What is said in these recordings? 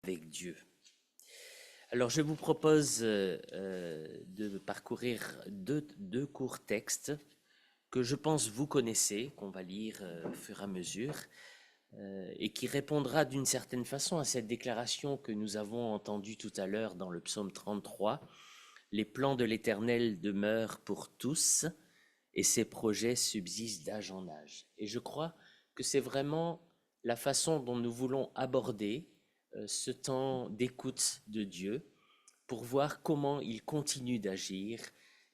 avec Dieu. Alors je vous propose de parcourir deux courts textes que je pense vous connaissez, qu'on va lire au fur et à mesure, et qui répondra d'une certaine façon à cette déclaration que nous avons entendue tout à l'heure dans le psaume 33. Les plans de l'Éternel demeurent pour tous, et ses projets subsistent d'âge en âge. Et je crois que c'est vraiment la façon dont nous voulons aborder ce temps d'écoute de Dieu pour voir comment il continue d'agir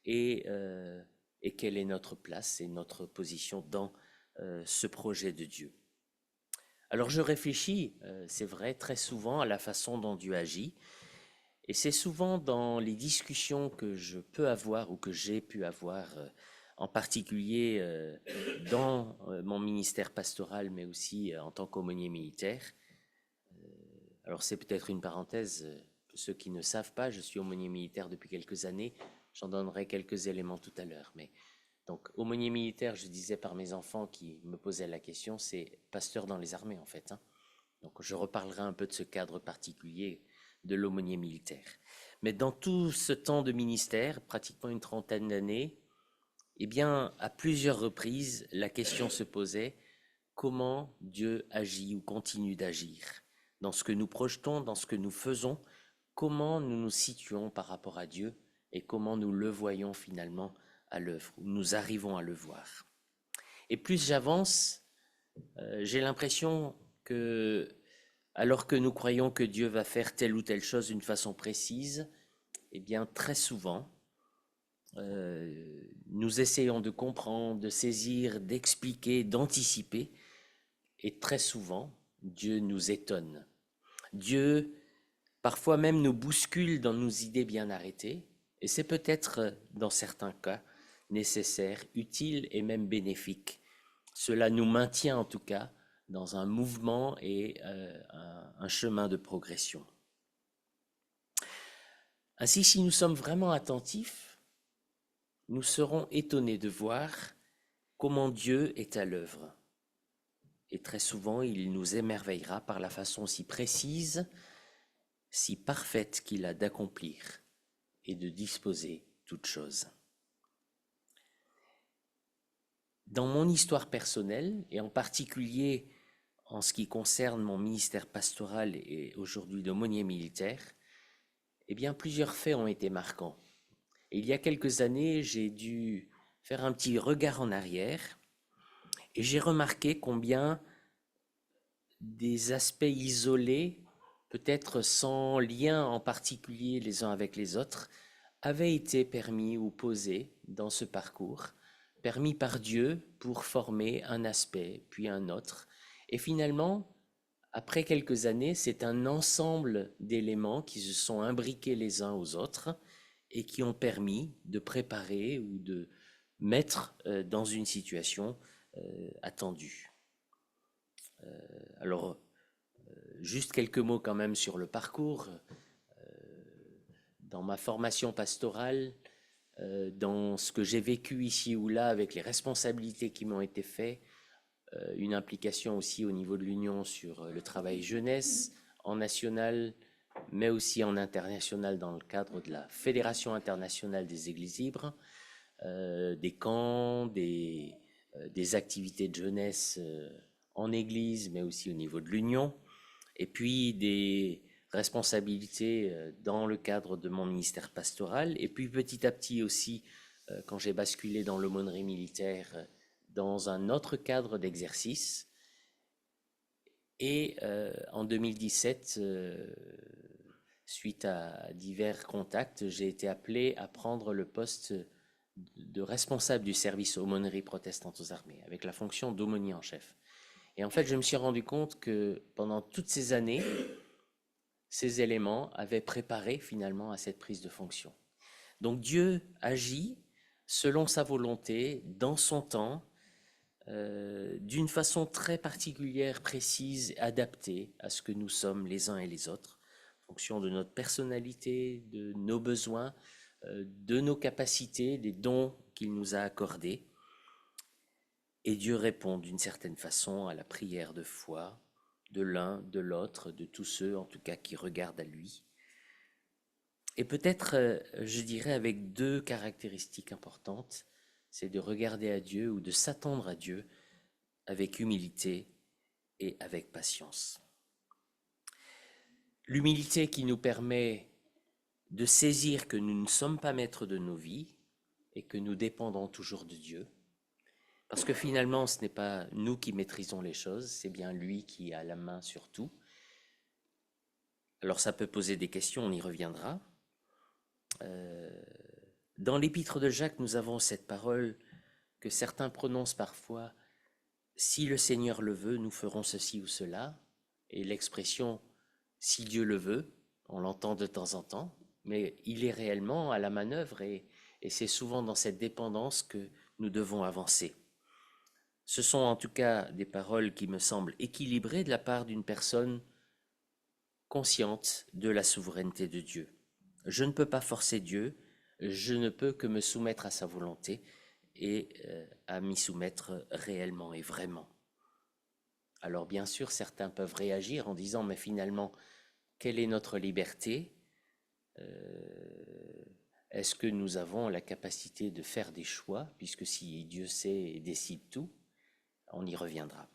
et, euh, et quelle est notre place et notre position dans ce projet de Dieu. Alors je réfléchis, c'est vrai, très souvent à la façon dont Dieu agit, et c'est souvent dans les discussions que je peux avoir ou que j'ai pu avoir, en particulier dans mon ministère pastoral, mais aussi en tant qu'aumônier militaire. Alors c'est peut-être une parenthèse, pour ceux qui ne savent pas, je suis aumônier militaire depuis quelques années, j'en donnerai quelques éléments tout à l'heure. Mais donc aumônier militaire, je disais par mes enfants qui me posaient la question, c'est pasteur dans les armées en fait, hein. Donc je reparlerai un peu de ce cadre particulier de l'aumônier militaire. Mais dans tout ce temps de ministère, pratiquement une trentaine d'années, eh bien, à plusieurs reprises, la question se posait, comment Dieu agit ou continue d'agir dans ce que nous projetons, dans ce que nous faisons, comment nous nous situons par rapport à Dieu et comment nous le voyons finalement à l'œuvre, ou nous arrivons à le voir. Et plus j'avance, j'ai l'impression que, alors que nous croyons que Dieu va faire telle ou telle chose d'une façon précise, eh bien très souvent, nous essayons de comprendre, de saisir, d'expliquer, d'anticiper, et très souvent, Dieu nous étonne. Dieu, parfois même, nous bouscule dans nos idées bien arrêtées, et c'est peut-être, dans certains cas, nécessaire, utile et même bénéfique. Cela nous maintient en tout cas dans un mouvement et un chemin de progression. Ainsi, si nous sommes vraiment attentifs, nous serons étonnés de voir comment Dieu est à l'œuvre. Et très souvent, il nous émerveillera par la façon si précise, si parfaite qu'il a d'accomplir et de disposer toutes choses. Dans mon histoire personnelle, et en particulier en ce qui concerne mon ministère pastoral et aujourd'hui d'aumônier militaire, eh bien plusieurs faits ont été marquants. Et il y a quelques années, j'ai dû faire un petit regard en arrière et j'ai remarqué combien des aspects isolés, peut-être sans lien en particulier les uns avec les autres, avaient été permis ou posés dans ce parcours, permis par Dieu pour former un aspect, puis un autre. Et finalement, après quelques années, c'est un ensemble d'éléments qui se sont imbriqués les uns aux autres et qui ont permis de préparer ou de mettre dans une situation attendue. Alors, juste quelques mots quand même sur le parcours. Dans ma formation pastorale, dans ce que j'ai vécu ici ou là avec les responsabilités qui m'ont été faites, une implication aussi au niveau de l'Union sur le travail jeunesse en national, mais aussi en international dans le cadre de la Fédération internationale des Églises libres, des camps, des activités de jeunesse en Église, mais aussi au niveau de l'Union, et puis des responsabilités dans le cadre de mon ministère pastoral, et puis petit à petit aussi, quand j'ai basculé dans l'aumônerie militaire, dans un autre cadre d'exercice. Et en 2017, suite à divers contacts, j'ai été appelé à prendre le poste de responsable du service aumônerie protestante aux armées, avec la fonction d'aumônier en chef. Et en fait, je me suis rendu compte que pendant toutes ces années, ces éléments avaient préparé finalement à cette prise de fonction. Donc Dieu agit selon sa volonté, dans son temps, d'une façon très particulière, précise, adaptée à ce que nous sommes les uns et les autres, en fonction de notre personnalité, de nos besoins, de nos capacités, des dons qu'il nous a accordés. Et Dieu répond d'une certaine façon à la prière de foi, de l'un, de l'autre, de tous ceux en tout cas qui regardent à lui. Et peut-être, je dirais, avec deux caractéristiques importantes, c'est de regarder à Dieu ou de s'attendre à Dieu avec humilité et avec patience. L'humilité qui nous permet de saisir que nous ne sommes pas maîtres de nos vies et que nous dépendons toujours de Dieu. Parce que finalement, ce n'est pas nous qui maîtrisons les choses, c'est bien lui qui a la main sur tout. Alors ça peut poser des questions, on y reviendra. Dans l'épître de Jacques, nous avons cette parole que certains prononcent parfois, si le Seigneur le veut, nous ferons ceci ou cela. Et l'expression, si Dieu le veut, on l'entend de temps en temps, mais il est réellement à la manœuvre et c'est souvent dans cette dépendance que nous devons avancer. Ce sont en tout cas des paroles qui me semblent équilibrées de la part d'une personne consciente de la souveraineté de Dieu. Je ne peux pas forcer Dieu, je ne peux que me soumettre à sa volonté et à m'y soumettre réellement et vraiment. Alors bien sûr, certains peuvent réagir en disant, mais finalement, quelle est notre liberté? Est-ce que nous avons la capacité de faire des choix, puisque si Dieu sait et décide tout, on y reviendra.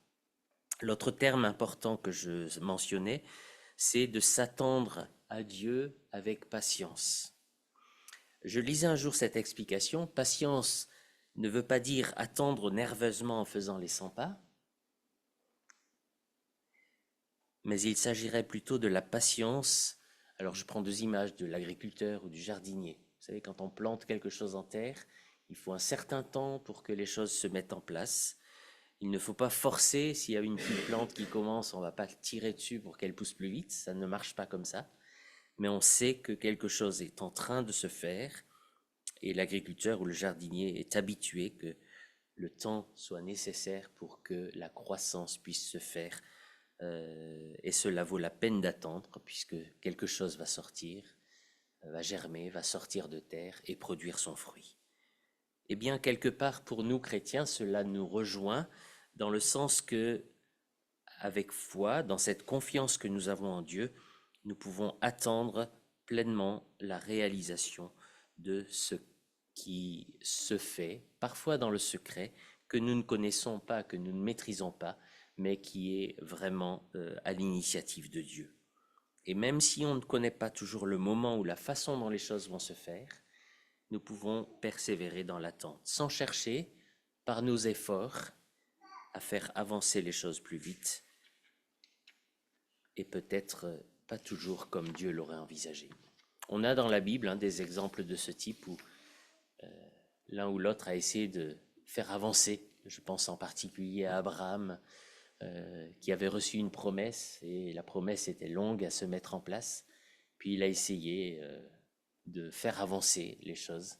L'autre terme important que je mentionnais, c'est de s'attendre à Dieu avec patience. Je lisais un jour cette explication, patience ne veut pas dire attendre nerveusement en faisant les 100 pas, mais il s'agirait plutôt de la patience. Alors je prends deux images de l'agriculteur ou du jardinier. Vous savez, quand on plante quelque chose en terre, il faut un certain temps pour que les choses se mettent en place. Il ne faut pas forcer, s'il y a une petite plante qui commence, on ne va pas tirer dessus pour qu'elle pousse plus vite, ça ne marche pas comme ça. Mais on sait que quelque chose est en train de se faire et l'agriculteur ou le jardinier est habitué que le temps soit nécessaire pour que la croissance puisse se faire. Et cela vaut la peine d'attendre puisque quelque chose va sortir, va germer, va sortir de terre et produire son fruit. Eh bien, quelque part, pour nous chrétiens, cela nous rejoint dans le sens que, avec foi, dans cette confiance que nous avons en Dieu, nous pouvons attendre pleinement la réalisation de ce qui se fait, parfois dans le secret, que nous ne connaissons pas, que nous ne maîtrisons pas, mais qui est vraiment à l'initiative de Dieu. Et même si on ne connaît pas toujours le moment ou la façon dont les choses vont se faire, nous pouvons persévérer dans l'attente, sans chercher, par nos efforts, à faire avancer les choses plus vite, et peut-être pas toujours comme Dieu l'aurait envisagé. On a dans la Bible des exemples de ce type où l'un ou l'autre a essayé de faire avancer. Je pense en particulier à Abraham, qui avait reçu une promesse, et la promesse était longue à se mettre en place. Puis il a essayé de faire avancer les choses,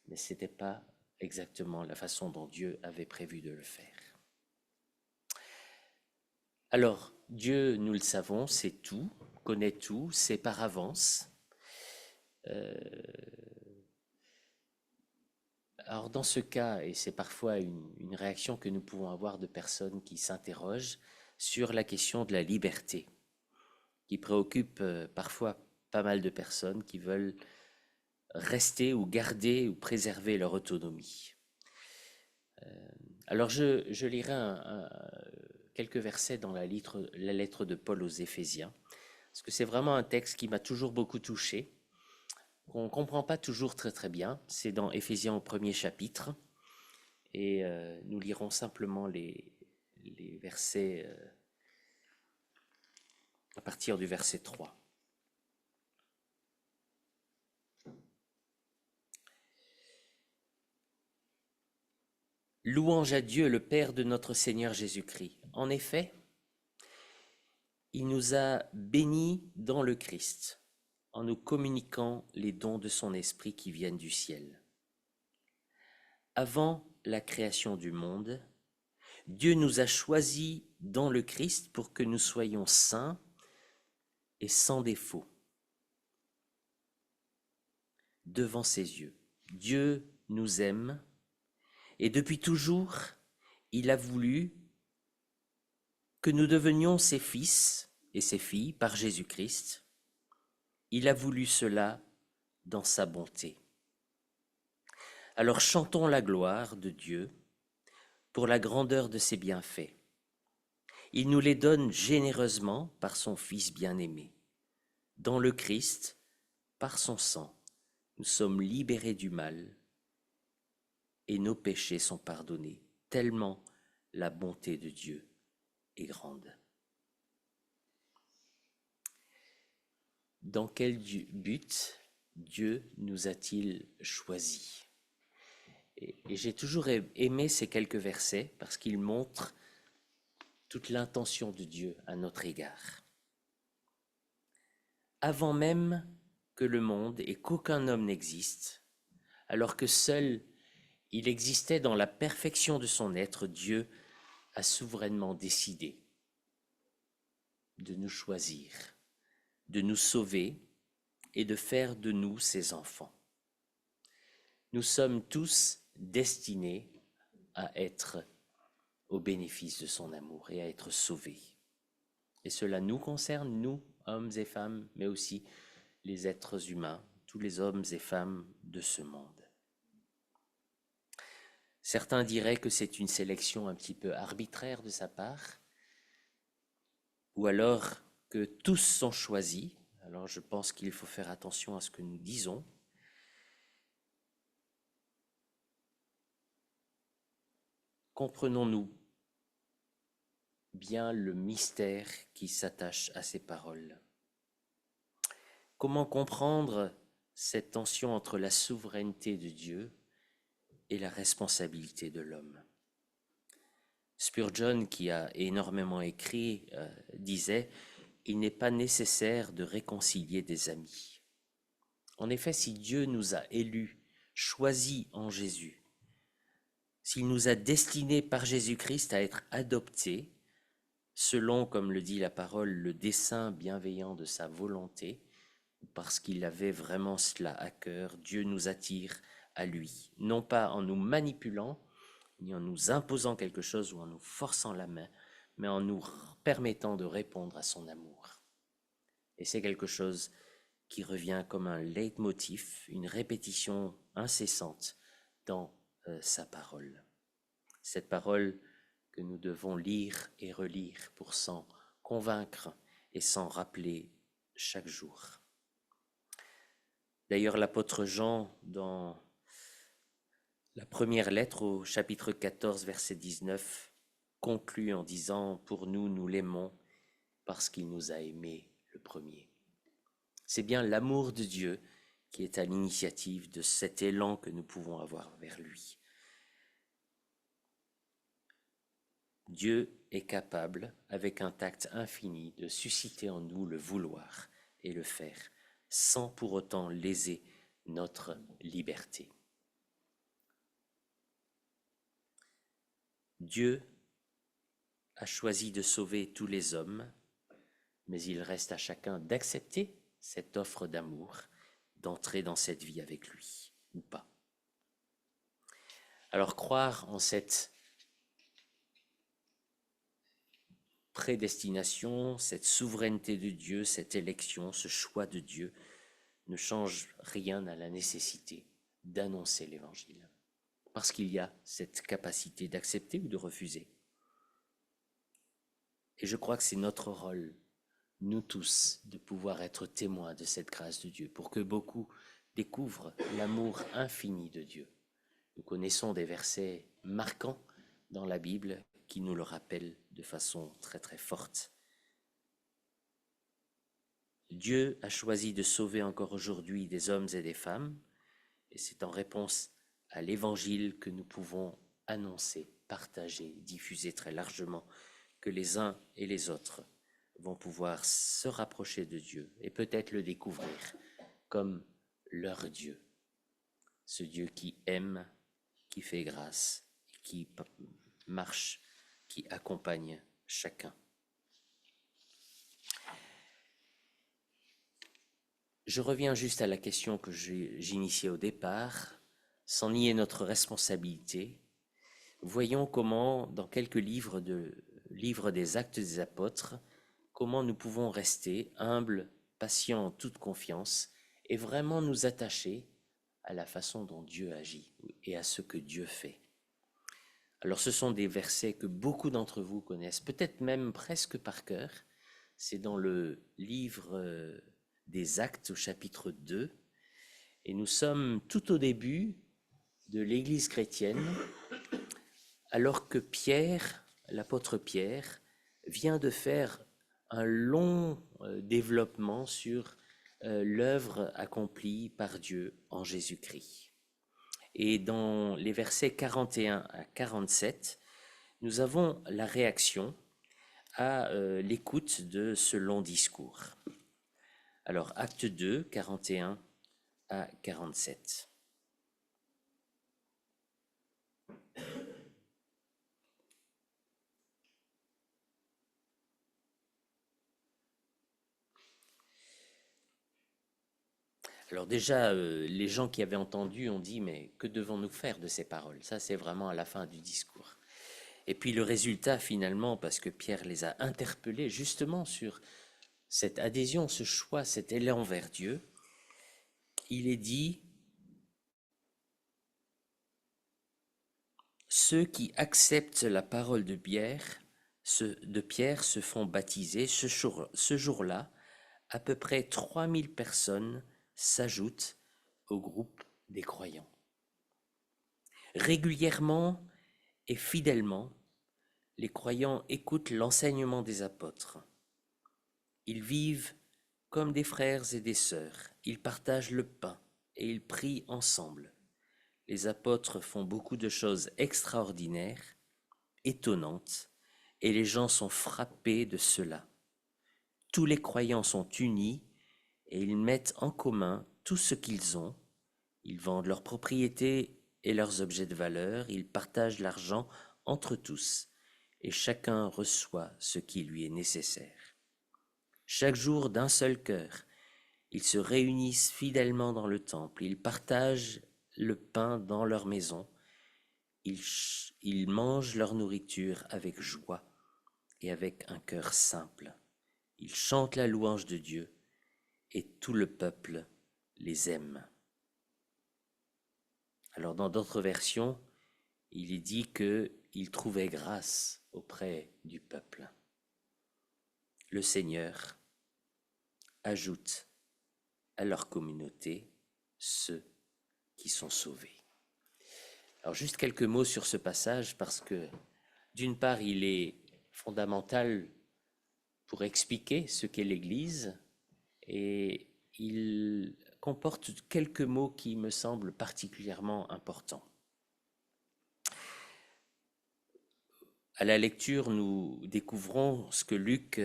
mais ce n'était pas exactement la façon dont Dieu avait prévu de le faire. Alors, Dieu, nous le savons, sait tout, connaît tout, sait par avance. Alors dans ce cas, et c'est parfois une réaction que nous pouvons avoir de personnes qui s'interrogent sur la question de la liberté, qui préoccupe parfois pas mal de personnes qui veulent rester ou garder ou préserver leur autonomie. Alors je lirai quelques versets dans la lettre de Paul aux Éphésiens, parce que c'est vraiment un texte qui m'a toujours beaucoup touché, qu'on ne comprend pas toujours très très bien. C'est dans Éphésiens au premier chapitre, et nous lirons simplement les versets à partir du verset 3. Louange à Dieu, le Père de notre Seigneur Jésus-Christ. En effet, il nous a bénis dans le Christ, en nous communiquant les dons de son Esprit qui viennent du ciel. Avant la création du monde, Dieu nous a choisis dans le Christ pour que nous soyons saints et sans défaut devant ses yeux. Dieu nous aime et depuis toujours, il a voulu que nous devenions ses fils et ses filles par Jésus-Christ. Il a voulu cela dans sa bonté. Alors chantons la gloire de Dieu pour la grandeur de ses bienfaits. Il nous les donne généreusement par son Fils bien-aimé. Dans le Christ, par son sang, nous sommes libérés du mal et nos péchés sont pardonnés, tellement la bonté de Dieu est grande. Dans quel but Dieu nous a-t-il choisis? Et j'ai toujours aimé ces quelques versets parce qu'ils montrent toute l'intention de Dieu à notre égard. Avant même que le monde et qu'aucun homme n'existe, alors que seul il existait dans la perfection de son être, Dieu a souverainement décidé de nous choisir, de nous sauver et de faire de nous ses enfants. Nous sommes tous destinés à être au bénéfice de son amour et à être sauvés. Et cela nous concerne, nous, hommes et femmes, mais aussi les êtres humains, tous les hommes et femmes de ce monde. Certains diraient que c'est une sélection un petit peu arbitraire de sa part, ou alors que tous sont choisis. Alors je pense qu'il faut faire attention à ce que nous disons. Comprenons-nous bien le mystère qui s'attache à ces paroles? Comment comprendre cette tension entre la souveraineté de Dieu et la responsabilité de l'homme? Spurgeon, qui a énormément écrit, disait « Il n'est pas nécessaire de réconcilier des amis ». En effet, si Dieu nous a élus, choisis en Jésus, s'il nous a destinés par Jésus-Christ à être adoptés, selon, comme le dit la parole, le dessein bienveillant de sa volonté, parce qu'il avait vraiment cela à cœur, Dieu nous attire à lui, non pas en nous manipulant, ni en nous imposant quelque chose ou en nous forçant la main, mais en nous permettant de répondre à son amour. Et c'est quelque chose qui revient comme un leitmotiv, une répétition incessante dans sa parole. Cette parole que nous devons lire et relire pour s'en convaincre et s'en rappeler chaque jour. D'ailleurs, l'apôtre Jean, dans la première lettre au chapitre 14, verset 19, conclut en disant « Pour nous, nous l'aimons parce qu'il nous a aimés le premier ». C'est bien l'amour de Dieu qui est à l'initiative de cet élan que nous pouvons avoir vers lui. Dieu est capable, avec un tact infini, de susciter en nous le vouloir et le faire, sans pour autant léser notre liberté. Dieu a choisi de sauver tous les hommes, mais il reste à chacun d'accepter cette offre d'amour, d'entrer dans cette vie avec lui, ou pas. Alors croire en cette prédestination, cette souveraineté de Dieu, cette élection, ce choix de Dieu, ne change rien à la nécessité d'annoncer l'Évangile, parce qu'il y a cette capacité d'accepter ou de refuser. Et je crois que c'est notre rôle, nous tous, de pouvoir être témoins de cette grâce de Dieu, pour que beaucoup découvrent l'amour infini de Dieu. Nous connaissons des versets marquants dans la Bible qui nous le rappellent de façon très très forte. Dieu a choisi de sauver encore aujourd'hui des hommes et des femmes, et c'est en réponse à l'Évangile que nous pouvons annoncer, partager, diffuser très largement, que les uns et les autres vont pouvoir se rapprocher de Dieu et peut-être le découvrir comme leur Dieu, ce Dieu qui aime, qui fait grâce, qui marche, qui accompagne chacun. Je reviens juste à la question que j'initiais au départ, sans nier notre responsabilité. Voyons comment, dans quelques livres de livre des Actes des Apôtres, comment nous pouvons rester humbles, patients en toute confiance et vraiment nous attacher à la façon dont Dieu agit et à ce que Dieu fait. Alors ce sont des versets que beaucoup d'entre vous connaissent, peut-être même presque par cœur. C'est dans le livre des Actes au chapitre 2, et nous sommes tout au début de l'Église chrétienne, alors que Pierre, l'apôtre Pierre, vient de faire un long développement sur l'œuvre accomplie par Dieu en Jésus-Christ. Et dans les versets 41 à 47, nous avons la réaction à l'écoute de ce long discours. Alors, acte 2, 41 à 47. Alors déjà, les gens qui avaient entendu ont dit, mais que devons-nous faire de ces paroles? Ça, c'est vraiment à la fin du discours. Et puis le résultat, finalement, parce que Pierre les a interpellés justement sur cette adhésion, ce choix, cet élan vers Dieu, il est dit, ceux qui acceptent la parole de Pierre se font baptiser. Ce jour-là, à peu près 3000 personnes s'ajoutent au groupe des croyants. Régulièrement et fidèlement, les croyants écoutent l'enseignement des apôtres. Ils vivent comme des frères et des sœurs. Ils partagent le pain et ils prient ensemble. Les apôtres font beaucoup de choses extraordinaires, étonnantes, et les gens sont frappés de cela. Tous les croyants sont unis et ils mettent en commun tout ce qu'ils ont. Ils vendent leurs propriétés et leurs objets de valeur, ils partagent l'argent entre tous et chacun reçoit ce qui lui est nécessaire. Chaque jour d'un seul cœur, ils se réunissent fidèlement dans le temple, ils partagent le pain dans leur maison, ils mangent leur nourriture avec joie et avec un cœur simple. Ils chantent la louange de Dieu et tout le peuple les aime. Alors dans d'autres versions, il est dit qu'ils trouvaient grâce auprès du peuple. Le Seigneur ajoute à leur communauté ceux qui sont sauvés. Alors juste quelques mots sur ce passage parce que d'une part il est fondamental pour expliquer ce qu'est l'Église et il comporte quelques mots qui me semblent particulièrement importants. À la lecture, nous découvrons ce que Luc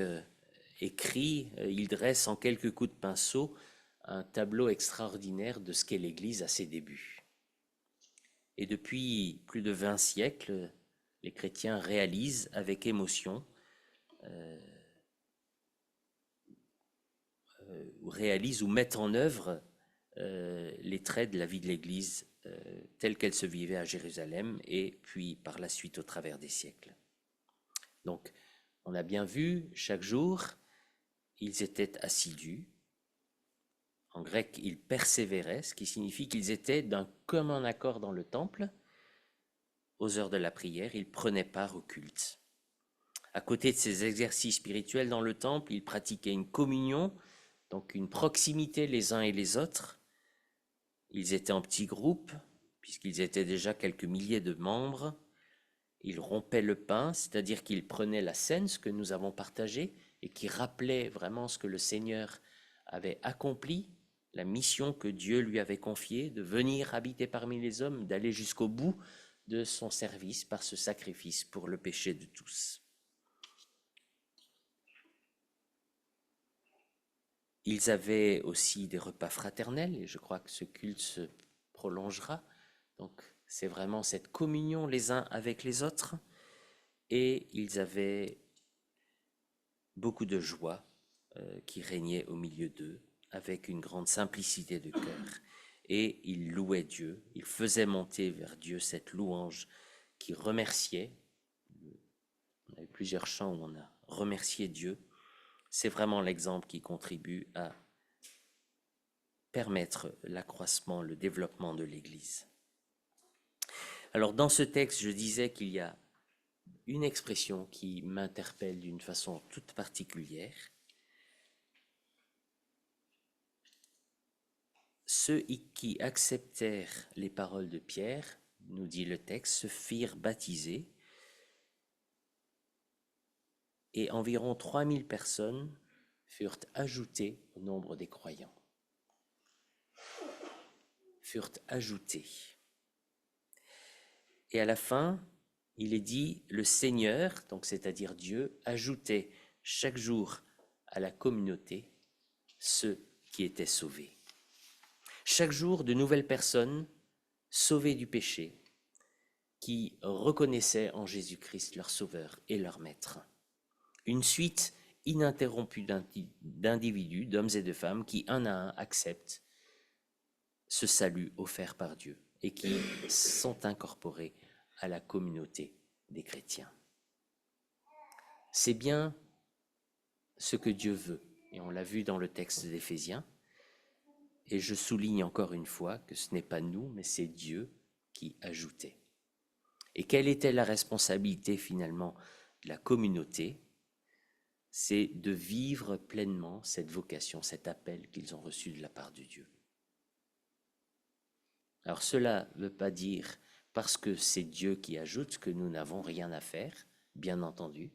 écrit. Il dresse en quelques coups de pinceau un tableau extraordinaire de ce qu'est l'Église à ses débuts. Et depuis plus de 20 siècles, les chrétiens réalisent avec émotion, réalisent ou mettent en œuvre les traits de la vie de l'Église telle qu'elle se vivait à Jérusalem et puis par la suite au travers des siècles. Donc, on a bien vu, chaque jour, ils étaient assidus. En grec, ils persévéraient, ce qui signifie qu'ils étaient d'un commun accord dans le temple. Aux heures de la prière, ils prenaient part au culte. À côté de ces exercices spirituels dans le temple, ils pratiquaient une communion, donc une proximité les uns et les autres. Ils étaient en petits groupes, puisqu'ils étaient déjà quelques milliers de membres. Ils rompaient le pain, c'est-à-dire qu'ils prenaient la scène, ce que nous avons partagé, et qui rappelait vraiment ce que le Seigneur avait accompli, la mission que Dieu lui avait confiée, de venir habiter parmi les hommes, d'aller jusqu'au bout de son service par ce sacrifice pour le péché de tous. Ils avaient aussi des repas fraternels, et je crois que ce culte se prolongera. Donc c'est vraiment cette communion les uns avec les autres. Et ils avaient beaucoup de joie qui régnait au milieu d'eux, avec une grande simplicité de cœur. Et ils louaient Dieu, ils faisaient monter vers Dieu cette louange qui remerciait. On avait plusieurs chants où on a remercié Dieu. C'est vraiment l'exemple qui contribue à permettre l'accroissement, le développement de l'Église. Alors dans ce texte, je disais qu'il y a une expression qui m'interpelle d'une façon toute particulière. Ceux qui acceptèrent les paroles de Pierre, nous dit le texte, se firent baptiser et environ 3000 personnes furent ajoutées au nombre des croyants. Furent ajoutées. Et à la fin, il est dit, le Seigneur, donc c'est-à-dire Dieu, ajoutait chaque jour à la communauté ceux qui étaient sauvés. Chaque jour, de nouvelles personnes sauvées du péché, qui reconnaissaient en Jésus-Christ leur Sauveur et leur Maître. Une suite ininterrompue d'individus, d'hommes et de femmes, qui un à un acceptent ce salut offert par Dieu et qui sont incorporés à la communauté des chrétiens. C'est bien ce que Dieu veut, et on l'a vu dans le texte d'Éphésiens, et je souligne encore une fois que ce n'est pas nous, mais c'est Dieu qui ajoutait. Et quelle était la responsabilité finalement de la communauté? C'est de vivre pleinement cette vocation, cet appel qu'ils ont reçu de la part de Dieu. Alors cela ne veut pas dire, parce que c'est Dieu qui ajoute, que nous n'avons rien à faire, bien entendu.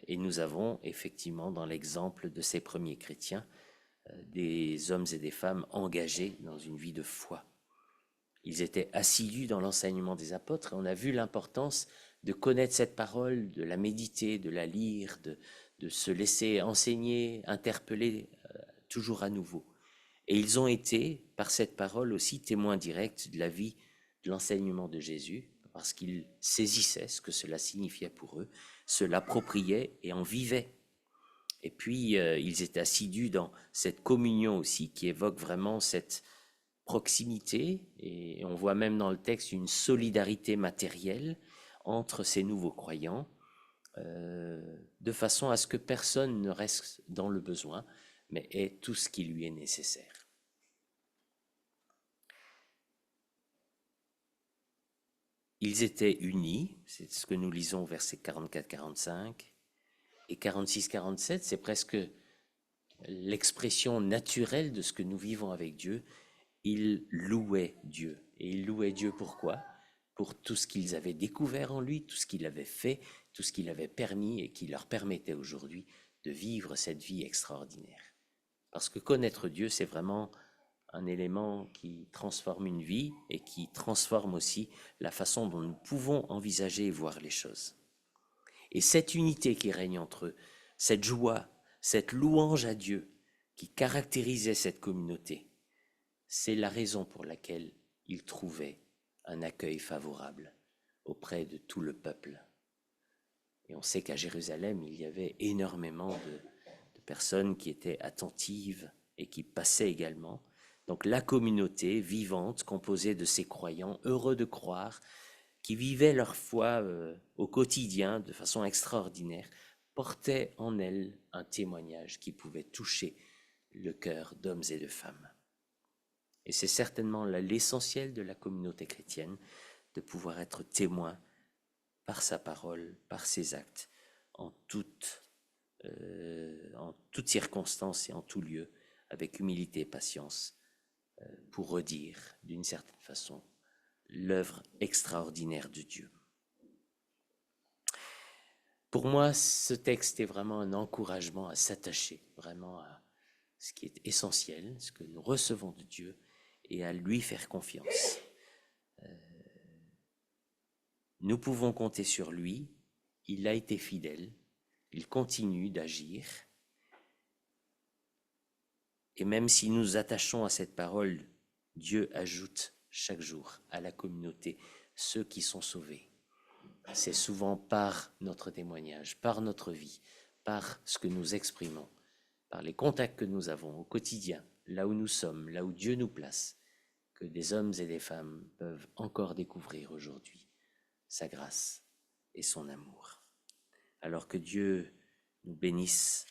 Et nous avons effectivement, dans l'exemple de ces premiers chrétiens, des hommes et des femmes engagés dans une vie de foi. Ils étaient assidus dans l'enseignement des apôtres et on a vu l'importance de connaître cette parole, de la méditer, de la lire, de se laisser enseigner, interpeller toujours à nouveau. Et ils ont été, par cette parole aussi, témoins directs de la vie, de l'enseignement de Jésus, parce qu'ils saisissaient ce que cela signifiait pour eux, se l'appropriaient et en vivaient. Et puis, ils étaient assidus dans cette communion aussi, qui évoque vraiment cette proximité, et on voit même dans le texte une solidarité matérielle entre ces nouveaux croyants, de façon à ce que personne ne reste dans le besoin, mais ait tout ce qui lui est nécessaire. Ils étaient unis, c'est ce que nous lisons au verset 44-45, et 46-47, c'est presque l'expression naturelle de ce que nous vivons avec Dieu. Ils louaient Dieu. Et ils louaient Dieu pourquoi? Pour tout ce qu'ils avaient découvert en lui, tout ce qu'il avait fait, tout ce qu'il avait permis et qui leur permettait aujourd'hui de vivre cette vie extraordinaire. Parce que connaître Dieu, c'est vraiment un élément qui transforme une vie et qui transforme aussi la façon dont nous pouvons envisager et voir les choses. Et cette unité qui règne entre eux, cette joie, cette louange à Dieu qui caractérisait cette communauté, c'est la raison pour laquelle ils trouvaient un accueil favorable auprès de tout le peuple. Et on sait qu'à Jérusalem, il y avait énormément de personnes qui étaient attentives et qui passaient également. Donc la communauté vivante, composée de ces croyants, heureux de croire, qui vivaient leur foi au quotidien de façon extraordinaire, portait en elle un témoignage qui pouvait toucher le cœur d'hommes et de femmes. Et c'est certainement l'essentiel de la communauté chrétienne, de pouvoir être témoin par sa parole, par ses actes, en toute circonstance et en tout lieu, avec humilité et patience, pour redire d'une certaine façon l'œuvre extraordinaire de Dieu. Pour moi, ce texte est vraiment un encouragement à s'attacher vraiment à ce qui est essentiel, ce que nous recevons de Dieu, et à lui faire confiance. Nous pouvons compter sur lui, il a été fidèle, il continue d'agir, et même si nous nous attachons à cette parole, Dieu ajoute chaque jour à la communauté ceux qui sont sauvés. C'est souvent par notre témoignage, par notre vie, par ce que nous exprimons, par les contacts que nous avons au quotidien, là où nous sommes, là où Dieu nous place, que des hommes et des femmes peuvent encore découvrir aujourd'hui sa grâce et son amour. Alors que Dieu nous bénisse,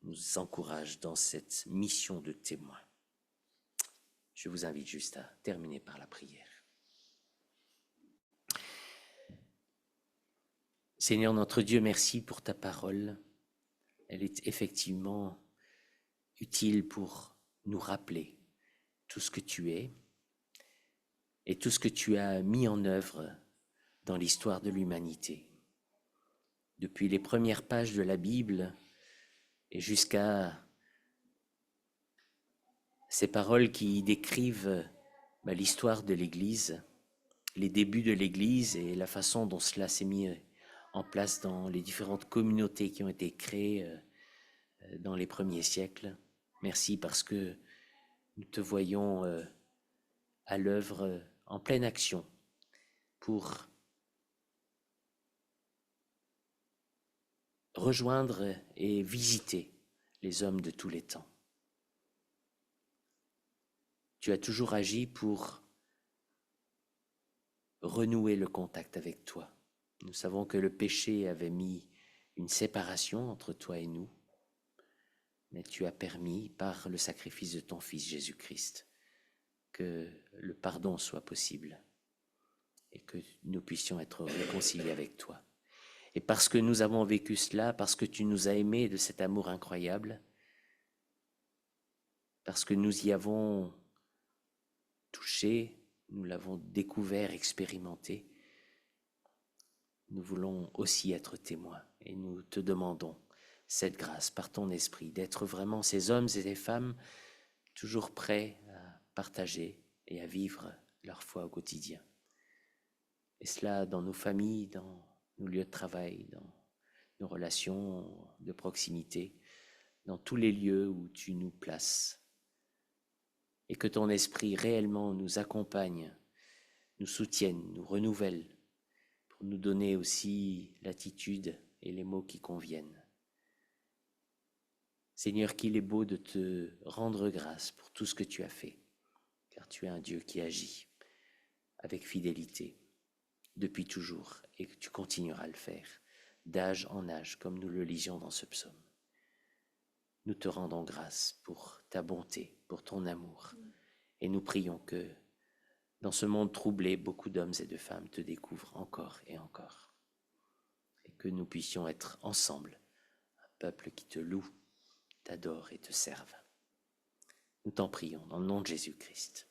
nous encourage dans cette mission de témoin. Je vous invite juste à terminer par la prière. Seigneur notre Dieu, merci pour ta parole. Elle est effectivement utile pour nous rappeler tout ce que tu es et tout ce que tu as mis en œuvre dans l'histoire de l'humanité. Depuis les premières pages de la Bible et jusqu'à ces paroles qui décrivent l'histoire de l'Église, les débuts de l'Église et la façon dont cela s'est mis en place dans les différentes communautés qui ont été créées dans les premiers siècles. Merci parce que nous te voyons à l'œuvre en pleine action pour rejoindre et visiter les hommes de tous les temps. Tu as toujours agi pour renouer le contact avec toi. Nous savons que le péché avait mis une séparation entre toi et nous, mais tu as permis, par le sacrifice de ton Fils Jésus-Christ, que le pardon soit possible et que nous puissions être réconciliés avec toi. Et parce que nous avons vécu cela, parce que tu nous as aimés de cet amour incroyable, parce que nous y avons touché, nous l'avons découvert, expérimenté, nous voulons aussi être témoins et nous te demandons cette grâce par ton esprit d'être vraiment ces hommes et ces femmes toujours prêts à partager et à vivre leur foi au quotidien. Et cela dans nos familles, dans nos lieux de travail, dans nos relations de proximité, dans tous les lieux où tu nous places. Et que ton esprit réellement nous accompagne, nous soutienne, nous renouvelle, pour nous donner aussi l'attitude et les mots qui conviennent. Seigneur, qu'il est beau de te rendre grâce pour tout ce que tu as fait, car tu es un Dieu qui agit avec fidélité depuis toujours et que tu continueras à le faire, d'âge en âge, comme nous le lisions dans ce psaume. Nous te rendons grâce pour ta bonté, pour ton amour, et nous prions que dans ce monde troublé, beaucoup d'hommes et de femmes te découvrent encore et encore, et que nous puissions être ensemble, un peuple qui te loue, t'adore et te serve. Nous t'en prions dans le nom de Jésus-Christ.